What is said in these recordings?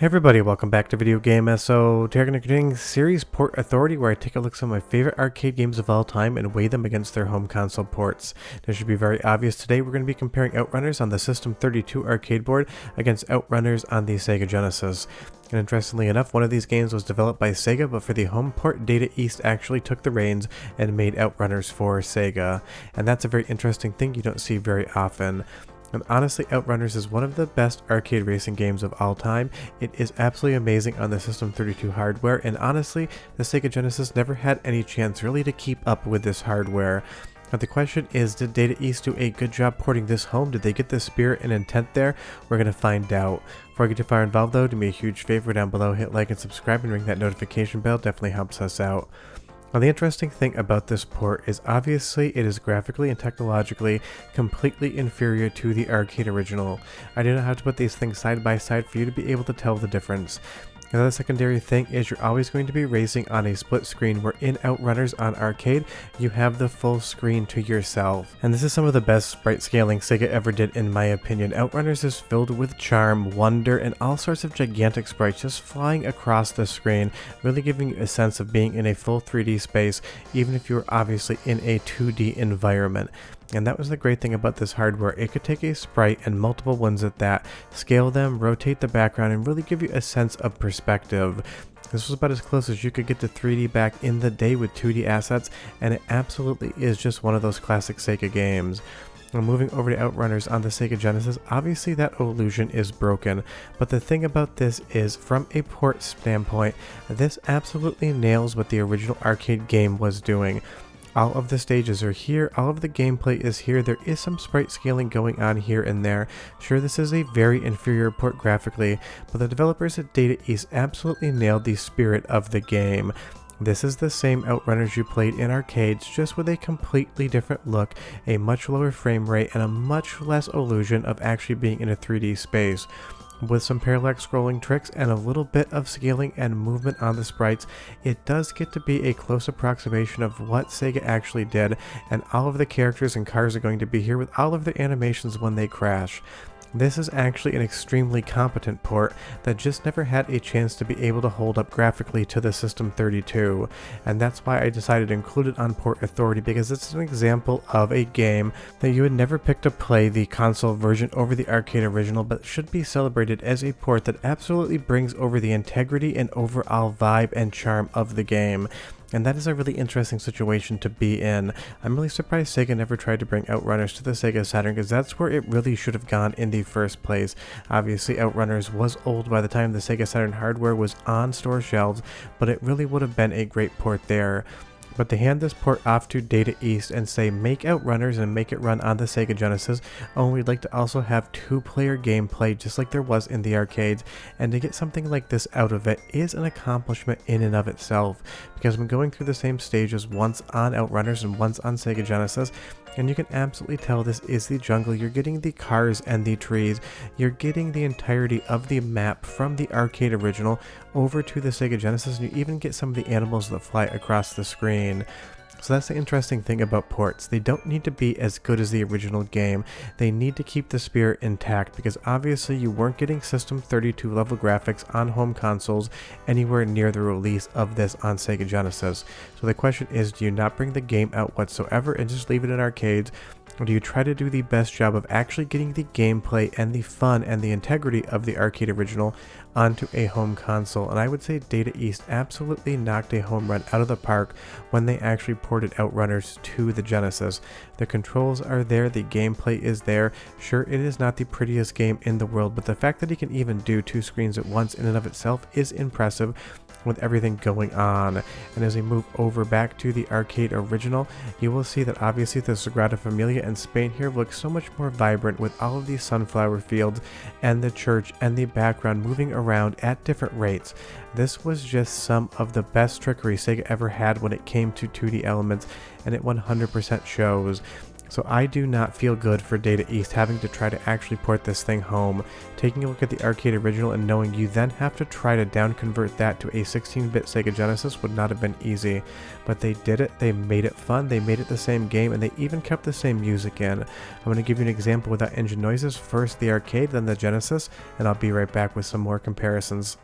Hey everybody, welcome back to Video Game SO. Today we're going to be doing Series Port Authority, where I take a look at some of my favorite arcade games of all time and weigh them against their home console ports. This should be very obvious. Today we're going to be comparing OutRunners on the System 32 arcade board against OutRunners on the Sega Genesis. And interestingly enough, one of these games was developed by Sega, but for the home port, Data East actually took the reins and made OutRunners for Sega. And that's a very interesting thing you don't see very often. And honestly, OutRunners is one of the best arcade racing games of all time. It is absolutely amazing on the System 32 hardware, and honestly, the Sega Genesis never had any chance really to keep up with this hardware. Now the question is, did Data East do a good job porting this home? Did they get the spirit and intent there? We're going to find out. Before I get too far involved though, do me a huge favor down below, hit like and subscribe and ring that notification bell, definitely helps us out. Now the interesting thing about this port is obviously it is graphically and technologically completely inferior to the arcade original. I do not have to put these things side by side for you to be able to tell the difference. Another secondary thing is you're always going to be racing on a split screen, where in OutRunners on arcade, you have the full screen to yourself. And this is some of the best sprite scaling Sega ever did in my opinion. OutRunners is filled with charm, wonder, and all sorts of gigantic sprites just flying across the screen, really giving you a sense of being in a full 3D space, even if you're obviously in a 2D environment. And that was the great thing about this hardware. It could take a sprite and multiple ones at that, scale them, rotate the background, and really give you a sense of perspective. This was about as close as you could get to 3D back in the day with 2D assets, and it absolutely is just one of those classic Sega games. Now moving over to OutRunners on the Sega Genesis, obviously that illusion is broken, but the thing about this is, from a port standpoint, this absolutely nails what the original arcade game was doing. All of the stages are here, all of the gameplay is here, there is some sprite scaling going on here and there. Sure, this is a very inferior port graphically, but the developers at Data East absolutely nailed the spirit of the game. This is the same OutRunners you played in arcades, just with a completely different look, a much lower frame rate, and a much less illusion of actually being in a 3D space. With some parallax scrolling tricks and a little bit of scaling and movement on the sprites, it does get to be a close approximation of what Sega actually did, and all of the characters and cars are going to be here with all of the animations when they crash. This is actually an extremely competent port that just never had a chance to be able to hold up graphically to the System 32, and that's why I decided to include it on Port Authority, because it's an example of a game that you would never pick to play the console version over the arcade original, but should be celebrated as a port that absolutely brings over the integrity and overall vibe and charm of the game. And that is a really interesting situation to be in. I'm really surprised Sega never tried to bring OutRunners to the Sega Saturn, because that's where it really should have gone in the first place. Obviously, OutRunners was old by the time the Sega Saturn hardware was on store shelves, but it really would have been a great port there. But to hand this port off to Data East and say make OutRunners and make it run on the Sega Genesis, we'd like to also have two-player gameplay just like there was in the arcades, and to get something like this out of it is an accomplishment in and of itself, because when going through the same stages once on OutRunners and once on Sega Genesis, and you can absolutely tell this is the jungle, you're getting the cars and the trees, you're getting the entirety of the map from the arcade original over to the Sega Genesis, and you even get some of the animals that fly across the screen. So that's the interesting thing about ports. They don't need to be as good as the original game. They need to keep the spirit intact, because obviously you weren't getting System 32 level graphics on home consoles anywhere near the release of this on Sega Genesis. So the question is, do you not bring the game out whatsoever and just leave it in arcades? Or do you try to do the best job of actually getting the gameplay and the fun and the integrity of the arcade original onto a home console? And I would say Data East absolutely knocked a home run out of the park when they actually ported OutRunners to the Genesis. The controls are there, the gameplay is there. Sure, it is not the prettiest game in the world, but the fact that you can even do two screens at once in and of itself is impressive, with everything going on. And as we move over back to the arcade original, you will see that obviously the Sagrada Familia in Spain here looks so much more vibrant, with all of these sunflower fields and the church and the background moving around at different rates. This was just some of the best trickery Sega ever had when it came to 2D elements, and it 100% shows. So I do not feel good for Data East having to try to actually port this thing home. Taking a look at the arcade original and knowing you then have to try to down convert that to a 16-bit Sega Genesis would not have been easy. But they did it, they made it fun, they made it the same game, and they even kept the same music in. I'm going to give you an example without engine noises, first the arcade, then the Genesis, and I'll be right back with some more comparisons.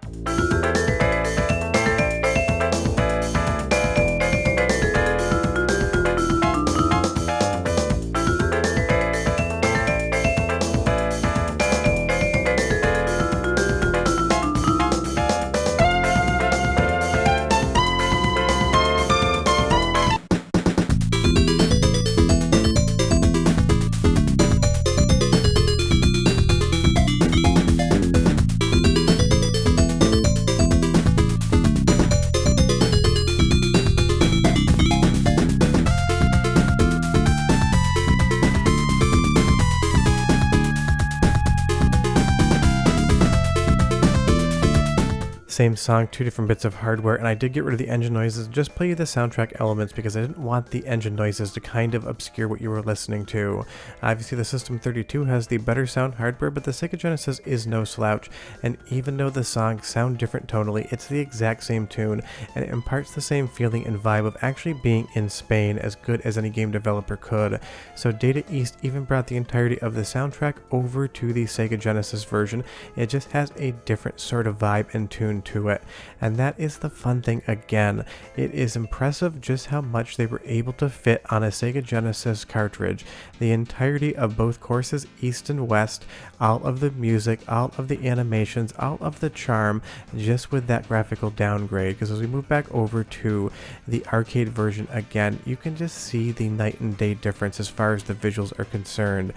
Same song, two different bits of hardware, and I did get rid of the engine noises and just play you the soundtrack elements because I didn't want the engine noises to kind of obscure what you were listening to. Obviously the System 32 has the better sound hardware, but the Sega Genesis is no slouch, and even though the songs sound different tonally, it's the exact same tune, and it imparts the same feeling and vibe of actually being in Spain as good as any game developer could. So Data East even brought the entirety of the soundtrack over to the Sega Genesis version. It just has a different sort of vibe and tune to it, and that is the fun thing again. It is impressive just how much they were able to fit on a Sega Genesis cartridge. The entirety of both courses, East and West, all of the music, all of the animations, all of the charm, just with that graphical downgrade, because as we move back over to the arcade version again, you can just see the night and day difference as far as the visuals are concerned.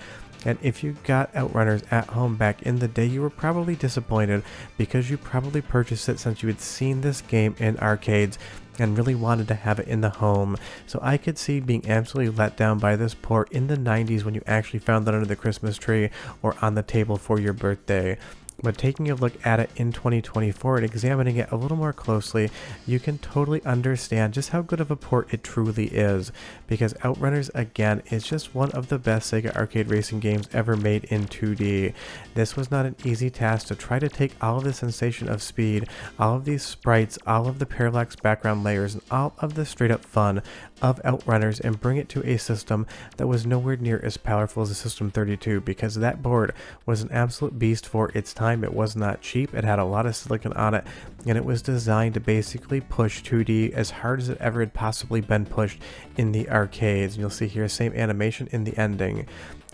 And if you got OutRunners at home back in the day, you were probably disappointed because you probably purchased it since you had seen this game in arcades and really wanted to have it in the home. So I could see being absolutely let down by this port in the 90s when you actually found it under the Christmas tree or on the table for your birthday. But taking a look at it in 2024 and examining it a little more closely, you can totally understand just how good of a port it truly is, because OutRunners again is just one of the best Sega arcade racing games ever made in 2D. This was not an easy task to try to take all of the sensation of speed, all of these sprites, all of the parallax background layers, and all of the straight up fun of OutRunners and bring it to a system that was nowhere near as powerful as the System 32, because that board was an absolute beast for its time. It was not cheap, it had a lot of silicon on it, and it was designed to basically push 2D as hard as it ever had possibly been pushed in the arcades. And you'll see here same animation in the ending.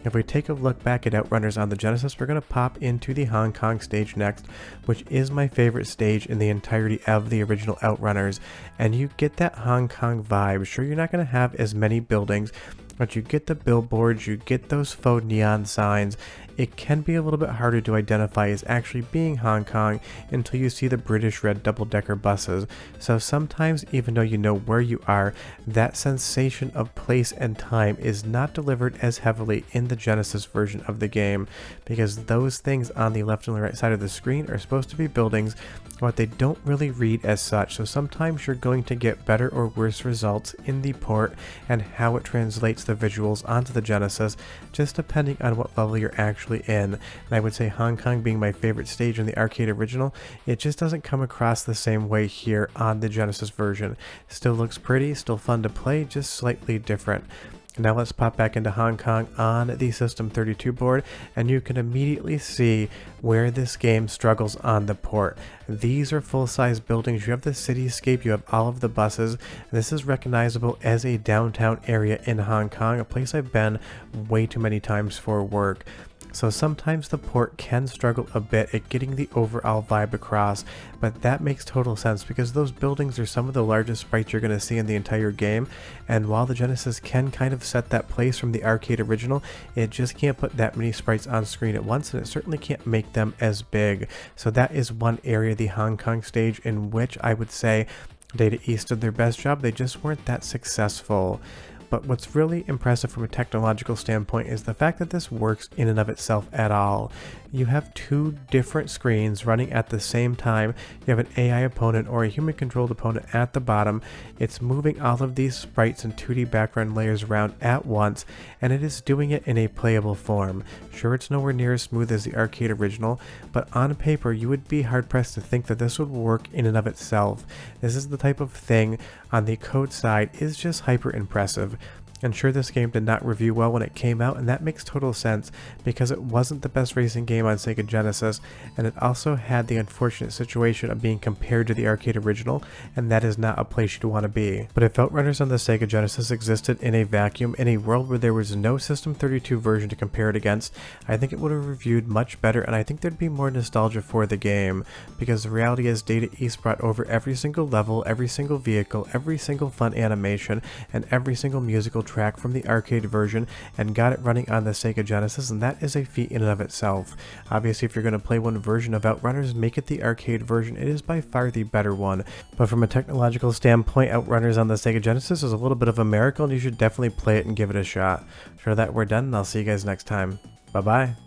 If we take a look back at OutRunners on the Genesis, we're going to pop into the Hong Kong stage next, which is my favorite stage in the entirety of the original OutRunners, and you get that Hong Kong vibe. Sure, you're not going to have as many buildings, but you get the billboards, you get those faux neon signs. It can be a little bit harder to identify as actually being Hong Kong until you see the British red double-decker buses. So sometimes, even though you know where you are, that sensation of place and time is not delivered as heavily in the Genesis version of the game, because those things on the left and the right side of the screen are supposed to be buildings, but they don't really read as such. So sometimes you're going to get better or worse results in the port and how it translates the visuals onto the Genesis, just depending on what level you're actually in. And I would say Hong Kong being my favorite stage in the arcade original, it just doesn't come across the same way here on the Genesis version. Still looks pretty, still fun to play, just slightly different. Now let's pop back into Hong Kong on the System 32 board, and you can immediately see where this game struggles on the port. These are full-size buildings, you have the cityscape, you have all of the buses. This is recognizable as a downtown area in Hong Kong, a place I've been way too many times for work. So sometimes the port can struggle a bit at getting the overall vibe across, but that makes total sense because those buildings are some of the largest sprites you're going to see in the entire game, and while the Genesis can kind of set that place from the arcade original, it just can't put that many sprites on screen at once, and it certainly can't make them as big. So that is one area, the Hong Kong stage, in which I would say Data East did their best job. They just weren't that successful. But what's really impressive from a technological standpoint is the fact that this works in and of itself at all. You have two different screens running at the same time. You have an AI opponent or a human controlled opponent at the bottom. It's moving all of these sprites and 2D background layers around at once, and it is doing it in a playable form. Sure, it's nowhere near as smooth as the arcade original, but on paper you would be hard pressed to think that this would work in and of itself. This is the type of thing on the code side is just hyper impressive. And sure, this game did not review well when it came out, and that makes total sense because it wasn't the best racing game on Sega Genesis, and it also had the unfortunate situation of being compared to the arcade original, and that is not a place you'd want to be. But if OutRunners on the Sega Genesis existed in a vacuum, in a world where there was no System 32 version to compare it against, I think it would have reviewed much better, and I think there'd be more nostalgia for the game, because the reality is Data East brought over every single level, every single vehicle, every single fun animation, and every single musical track from the arcade version and got it running on the Sega Genesis, and that is a feat in and of itself. Obviously, if you're going to play one version of OutRunners, make it the arcade version. It is by far the better one. But from a technological standpoint, OutRunners on the Sega Genesis is a little bit of a miracle, and you should definitely play it and give it a shot. For that, we're done, and I'll see you guys next time. Bye bye.